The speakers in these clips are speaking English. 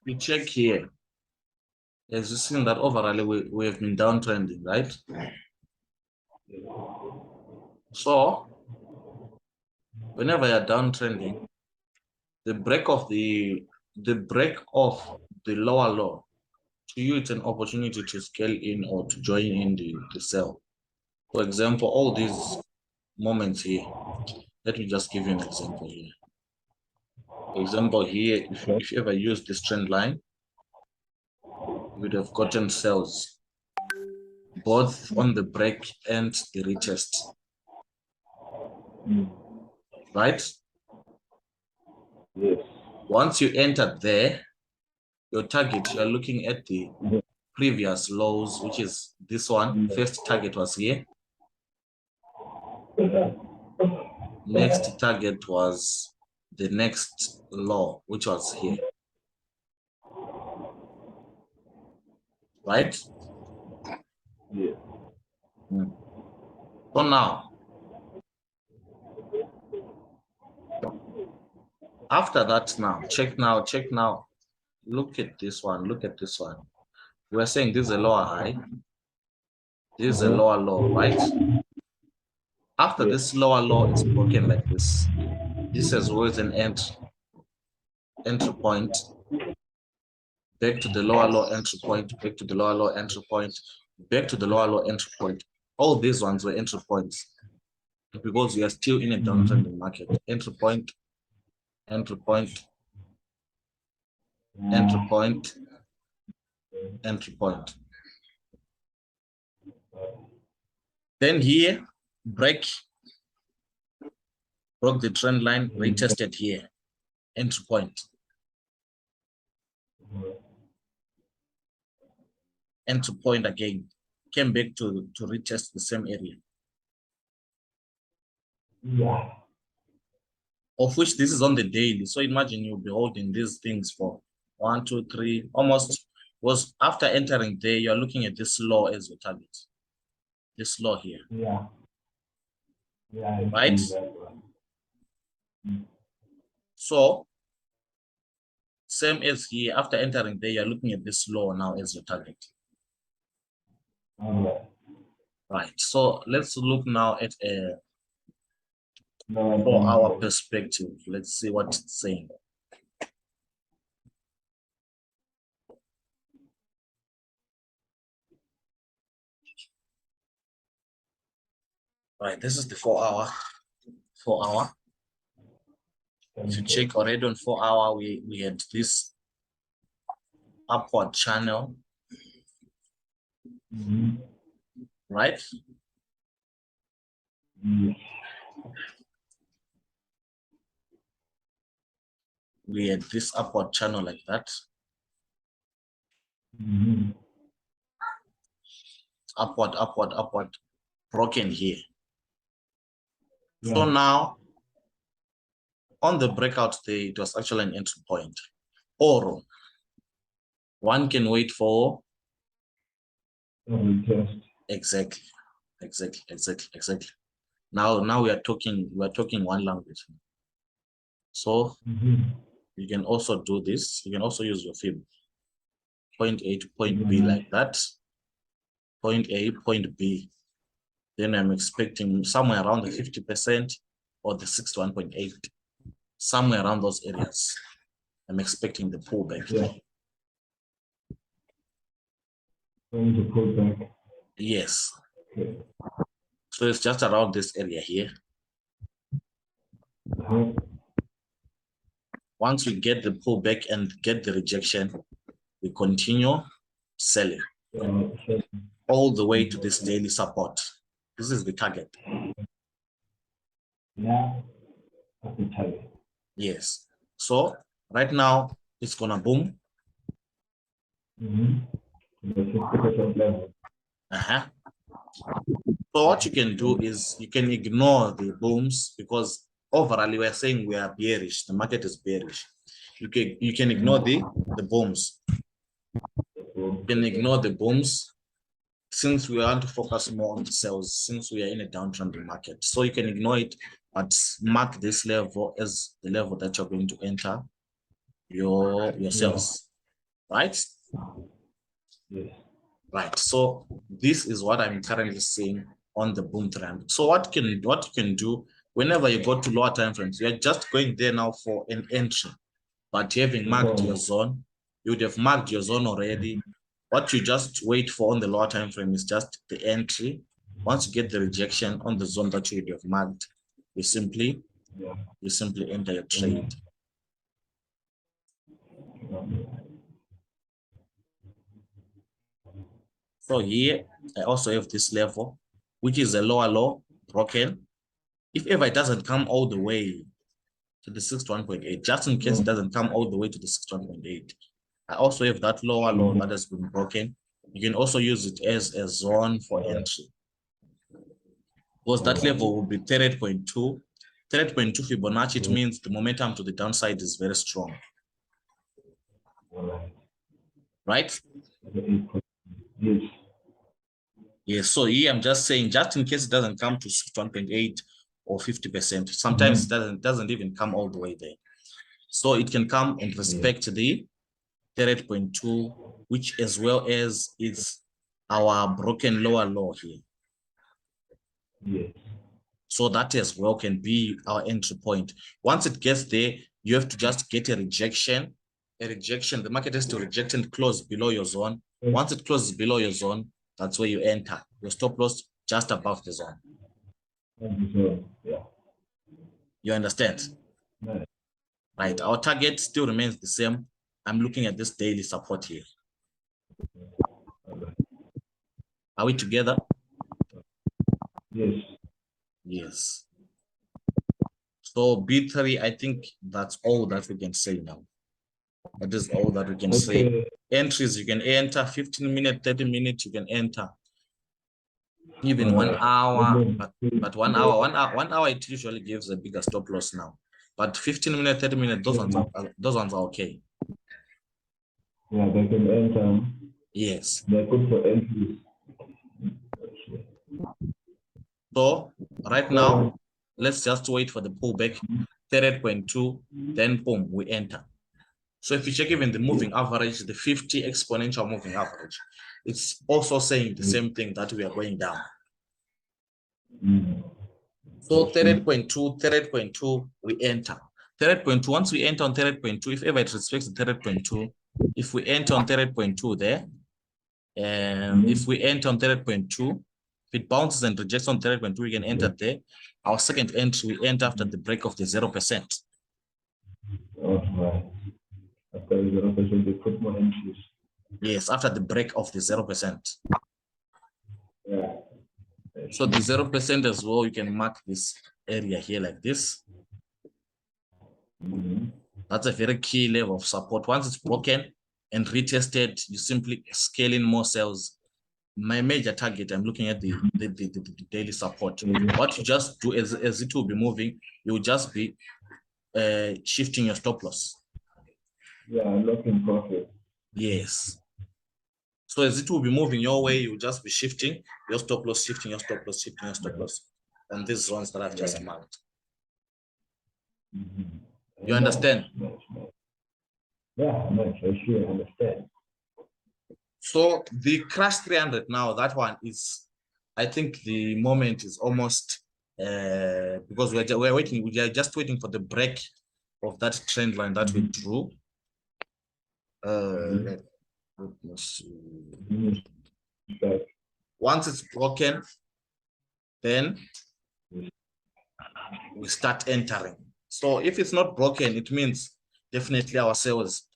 you check here, as you see that overall we have been downtrending, right? So whenever you're downtrending, the break of the lower low, to you it's an opportunity to scale in or to join in the sell. For example, all these moments here, let me just give you an example here. For example, here, if you ever use this trend line, you would have gotten sells both on the break and the retest, right? Yes. Once you enter there, your target, you're looking at the previous lows, which is this one. First target was here. Next target was the next low, which was here. Right? Yeah. So now, after that now, check now. Look at this one, look at this one. We're saying this is a lower high. This is a lower low, right? After this lower low is broken like this, this is always an entry point. Back to the lower low entry point, back to the lower low entry point, back to the lower low entry point. All these ones were entry points because we are still in a downtrending market. Entry point, entry point, entry point, entry point. Then here, broke the trend line, retested here, entry point. Entry point again, came back to retest the same area. Yeah. Of which this is on the daily. So imagine you'll be holding these things for 1, 2, 3, almost. Was after entering there, you're looking at this low as your target. This low here. Yeah. Yeah. Right? So same as here, after entering there, you're looking at this low now as your target. Right. So let's look now at a 4-hour perspective. Let's see what it's saying. Right, this is the 4-hour. 4-hour. If you check already on 4-hour, we had this upward channel. Right? We had this upward channel like that. Upward, broken here. Yeah. So now, on the breakout day, it was actually an entry point. Or one can wait for exactly. Now we're talking one language. So you can also do this. You can also use your fib. Point A to point B like that. Point A, point B. Then I'm expecting somewhere around the 50% or the 61.8. Somewhere around those areas. I'm expecting the pullback. Yeah. Going to pull back. Yes. Okay. So it's just around this area here. Once we get the pullback and get the rejection, we continue selling all the way to this daily support. This is the target. Yeah, that's the target. Yes. So right now it's gonna boom. So what you can do is you can ignore the booms because overall we're saying we are bearish. The market is bearish. You can ignore the booms. You can ignore the booms since we want to focus more on the sales, since we are in a downtrending market. So you can ignore it, but mark this level as the level that you're going to enter your sales. right? Yes. Right. So this is what I'm currently seeing on the boom trend. So what you can do whenever you go to lower time frames, you're just going there now for an entry, but having marked your zone, you would have marked your zone already. What you just wait for on the lower time frame is just the entry. Once you get the rejection on the zone that you would have marked, you simply enter your trade. So here I also have this level, which is a lower low broken. If ever it doesn't come all the way to the 61.8, just in case it doesn't come all the way to the 61.8, I also have that lower low that has been broken. You can also use it as a zone for entry, because that level will be 38.2. 38.2 Fibonacci, it means the momentum to the downside is very strong. Right? Yes. Yes, so here I'm just saying, just in case it doesn't come to 61.8 or 50%, sometimes it doesn't even come all the way there. So it can come and respect the 38.2, which as well as is our broken lower low here. Yes. So that as well can be our entry point. Once it gets there, you have to just get a rejection. A rejection, the market has to reject and close below your zone. Once it closes below your zone, that's where you enter. Your stop loss just above the zone. Yeah. You understand? Nice. Right. Our target still remains the same. I'm looking at this daily support here. Are we together? Yes. Yes. So B3, I think that's all that we can say now. That is all that we can say. Entries, you can enter 15 minutes, 30 minutes, you can enter. Even 1 hour, but 1 hour, it usually gives a bigger stop loss now. But 15 minutes, 30 minutes, those ones are okay. Yeah, they can enter. Yes. They're good for entries. So right now, let's just wait for the pullback, 38.2, then boom, we enter. So if you check even the moving average, the 50 exponential moving average, it's also saying the same thing, that we are going down. So 38.2, we enter. 38.2, once we enter on 38.2, if ever it respects the 38.2, if we enter on 38.2 there, if we enter on 38.2, if it bounces and rejects on 38.2, we can enter there. Our second entry, we enter after the break of the 0%. Right. After the 0%, they put more entries. Yes, after the break of the 0%. Yeah. So the 0% as well, you can mark this area here like this. That's a very key level of support. Once it's broken and retested, you simply scale in more cells. My major target, I'm looking at the daily support. What you just do as it will be moving, you will just be shifting your stop loss. Yeah, looking profit. Yes. So as it will be moving your way, you'll just be shifting your stop loss, shifting your stop loss, shifting your stop loss on these zones that I've just marked. You understand? Yeah, nice. I sure understand. So the crash 300 now, that one is, I think the moment is almost because we're waiting, we are just waiting for the break of that trend line that we drew. Once it's broken, then we start entering. So if it's not broken, it means definitely our sales,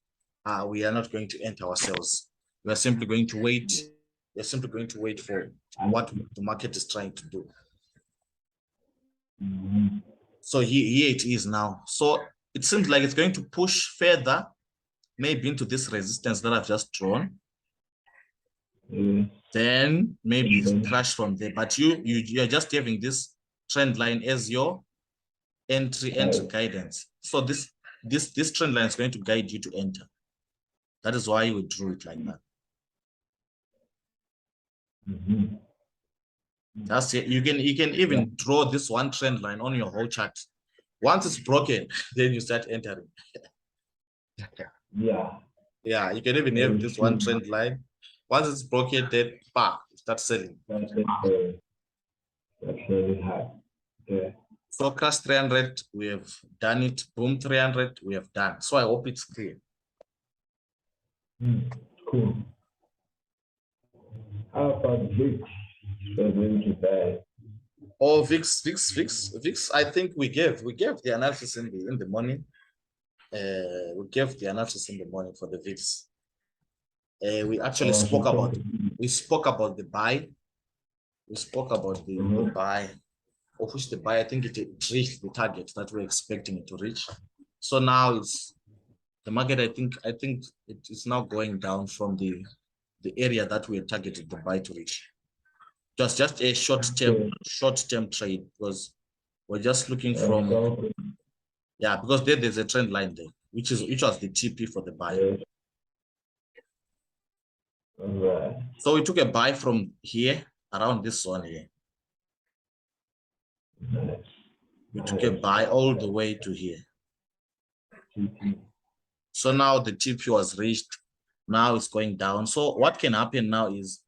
we are not going to enter our sales. We are simply going to wait. We're simply going to wait for what the market is trying to do. So here it is now. So it seems like it's going to push further, maybe into this resistance that I've just drawn. Then maybe it's crash from there. But you're just having this trend line as your entry guidance. So this trend line is going to guide you to enter. That is why we drew it like that. That's it. You can even draw this one trend line on your whole chart. Once it's broken, then you start entering. Yeah. Yeah, you can even have this one trend line. Once it's broken, then start selling. That's really hard. Yeah. Focus 300, we have done it. Boom 300, we have done. So I hope it's clear. Cool. How about VIX? So going to buy. Oh, VIX. I think we gave the analysis in the morning. We gave the analysis in the morning for the VIX. We actually spoke about the buy. We spoke about the buy, of which the buy, I think it reached the target that we're expecting it to reach. So now it's the market. I think it is now going down from the area that we targeted the buy to reach. Just a short-term trade, because we're just looking from because there's a trend line there, which was the TP for the buy. Right. So we took a buy from here around this zone here. Nice. We took a buy all the way to here. So now the TP was reached. Now it's going down. So what can happen now is,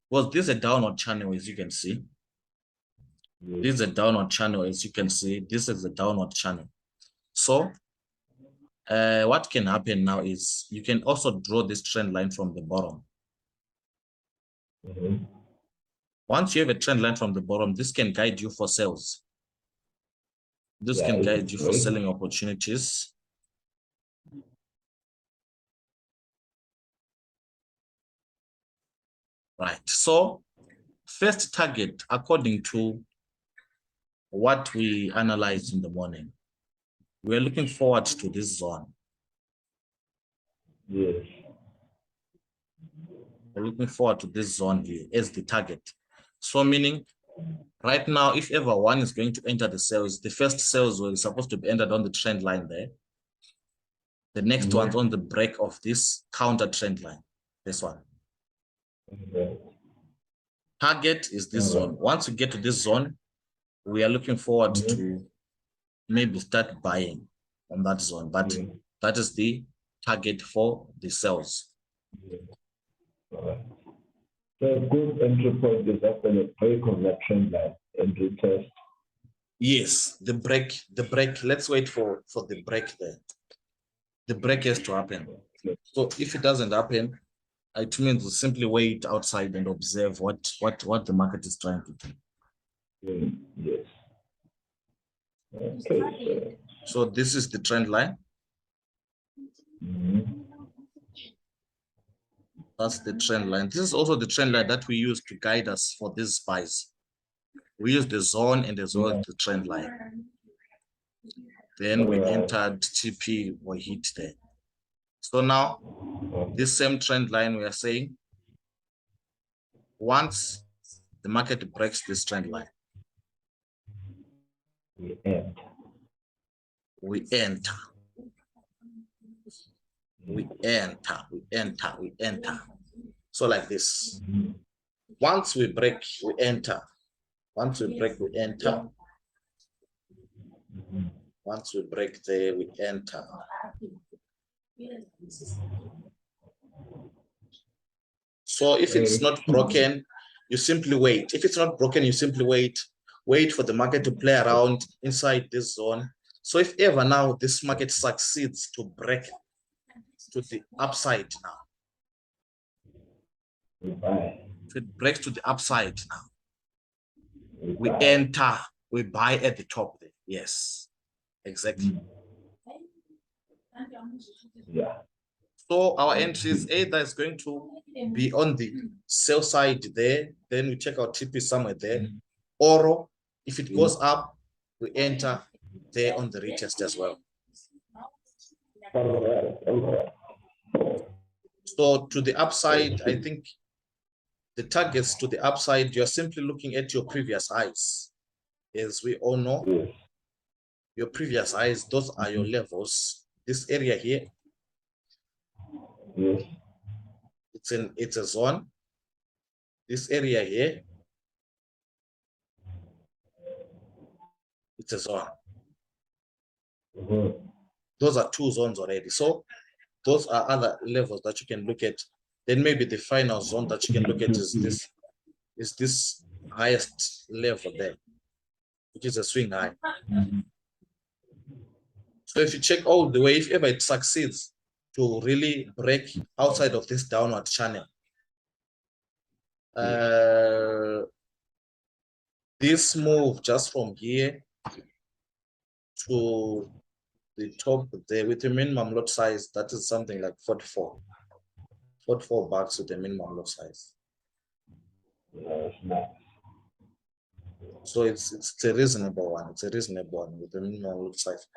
well, this is a downward channel, as you can see. This is a downward channel, as you can see. This is a downward channel. So what can happen now is you can also draw this trend line from the bottom. Once you have a trend line from the bottom, this can guide you for sales. This can guide you for selling opportunities. Right. So first target, according to what we analyzed in the morning, we're looking forward to this zone. Yes. We're looking forward to this zone here as the target. So meaning right now, if ever one is going to enter the sales, the first sales were supposed to be entered on the trend line there. The next one's on the break of this counter trend line. This one. Target is this zone. Once you get to this zone, we are looking forward to maybe start buying on that zone, but that is the target for the sales. So good entry point is after the break of that trend line and retest. Yes, the break. Let's wait for the break there. The break has to happen. So if it doesn't happen, it means we simply wait outside and observe what the market is trying to do. Yes. Okay. So this is the trend line. That's the trend line. This is also the trend line that we use to guide us for these buys. We use the zone and as well as the trend line. Then we entered TP, we hit there. So now, this same trend line, we are saying, once the market breaks this trend line, we enter. So like this. Once we break, we enter. Once we break, we enter. Once we break there, we enter. So if it's not broken, you simply wait. If it's not broken, you simply wait. Wait for the market to play around inside this zone. So if ever now this market succeeds to break to the upside now, if it breaks to the upside now, we enter, we buy at the top there. Yes, exactly. Yeah. So our entries either is going to be on the sell side there, then we check out TP somewhere there, or if it goes up, we enter there on the retest as well. So to the upside, I think the targets to the upside, you're simply looking at your previous highs. As we all know, your previous highs, those are your levels. This area here, it's a zone. This area here, it's a zone. Those are two zones already. So those are other levels that you can look at. Then maybe the final zone that you can look at is this highest level there, which is a swing high. So if you check all the way, if ever it succeeds to really break outside of this downward channel, this move just from here to the top there with a minimum lot size, that is something like 44 bucks with a minimum lot size. That's nice. So it's a reasonable one. It's a reasonable one with a minimum lot size.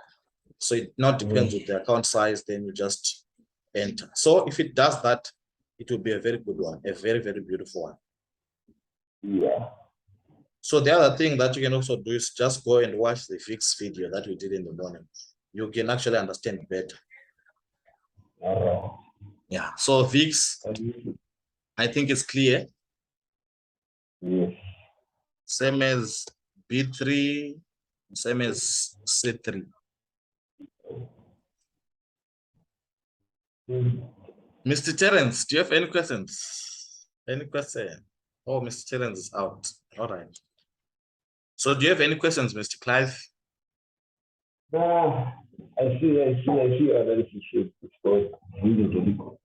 So it now depends with the account size, then you just enter. So if it does that, it will be a very good one, a very, very beautiful one. Yeah. So the other thing that you can also do is just go and watch the VIX video that we did in the morning. You can actually understand better. All right. Yeah. So VIX, I think it's clear. Yes. Same as B3, same as C3. Mr. Terence, do you have any questions? Any question? Oh, Mr. Terence is out. All right. So do you have any questions, Mr. Clive? I see analysis shape. It's called really, really good.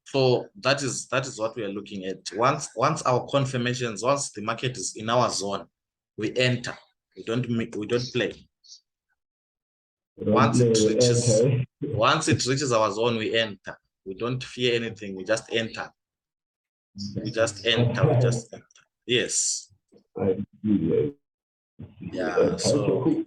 So that is what we are looking at. Once our confirmations, once the market is in our zone, we enter. We don't play. Once it reaches our zone, we enter. We don't fear anything. We just enter. We just enter. Yes. Yeah. So